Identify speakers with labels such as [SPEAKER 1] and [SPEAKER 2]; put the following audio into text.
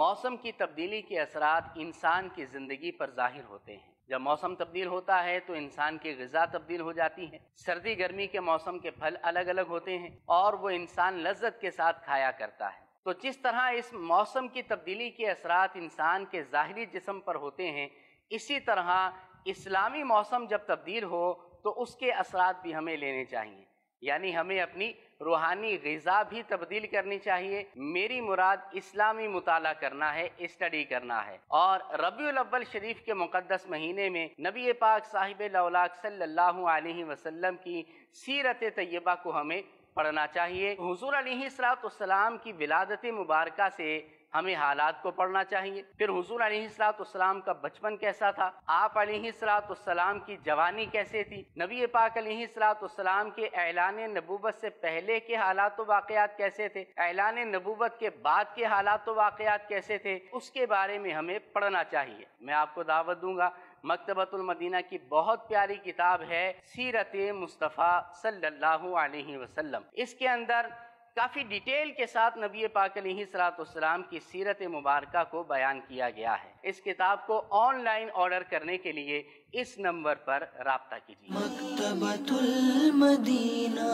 [SPEAKER 1] موسم کی تبدیلی کے اثرات انسان کی زندگی پر ظاہر ہوتے ہیں۔ جب موسم تبدیل ہوتا ہے تو انسان کی غذا تبدیل ہو جاتی ہے۔ سردی گرمی کے موسم کے پھل الگ الگ ہوتے ہیں اور وہ انسان لذت کے ساتھ کھایا کرتا ہے۔ تو جس طرح اس موسم کی تبدیلی کے اثرات انسان کے ظاہری جسم پر ہوتے ہیں، اسی طرح اسلامی موسم جب تبدیل ہو تو اس کے اثرات بھی ہمیں لینے چاہیے، یعنی ہمیں اپنی روحانی غذا بھی تبدیل کرنی چاہیے۔ میری مراد اسلامی مطالعہ کرنا ہے، اسٹڈی کرنا ہے، اور ربیع الاول شریف کے مقدس مہینے میں نبی پاک صاحب الاولاق صلی اللہ علیہ وسلم کی سیرت طیبہ کو ہمیں پڑھنا چاہیے۔ حضور علیہ السلام کی ولادت مبارکہ سے ہمیں حالات کو پڑھنا چاہیے۔ پھر حضور علیہ السلام کا بچپن کیسا تھا، آپ علیہ السلام کی جوانی کیسے تھی، نبی پاک علیہ السلام کے اعلان نبوت سے پہلے کے حالات و واقعات کیسے تھے، اعلان نبوت کے بعد کے حالات و واقعات کیسے تھے، اس کے بارے میں ہمیں پڑھنا چاہیے۔ میں آپ کو دعوت دوں گا، مکتبۃ المدینہ کی بہت پیاری کتاب ہے سیرت مصطفیٰ صلی اللہ علیہ وسلم۔ اس کے اندر کافی ڈیٹیل کے ساتھ نبی پاک علیہ السلام کی سیرت مبارکہ کو بیان کیا گیا ہے۔ اس کتاب کو آن لائن آرڈر کرنے کے لیے اس نمبر پر رابطہ کیجیے۔
[SPEAKER 2] مکتبۃ المدینہ